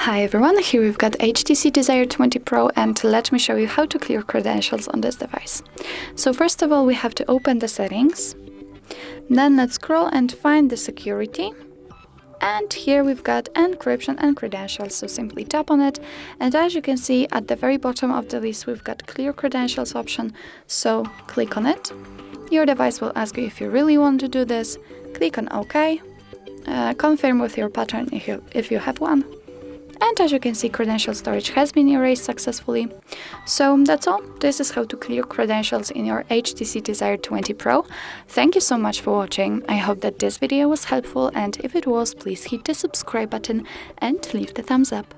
Hi everyone, here we've got HTC Desire 20 Pro and let me show you how to clear credentials on this device. So first of all we have to open the settings, then let's scroll and find the security, and here we've got encryption and credentials, so simply tap on it, and as you can see at the very bottom of the list we've got clear credentials option, so click on it. Your device will ask you if you really want to do this, click on OK, confirm with your pattern if you have one. And as you can see, credential storage has been erased successfully. So that's all. This is how to clear credentials in your HTC Desire 20 Pro. Thank you so much for watching. I hope that this video was helpful, and if it was, please hit the subscribe button and leave the thumbs up.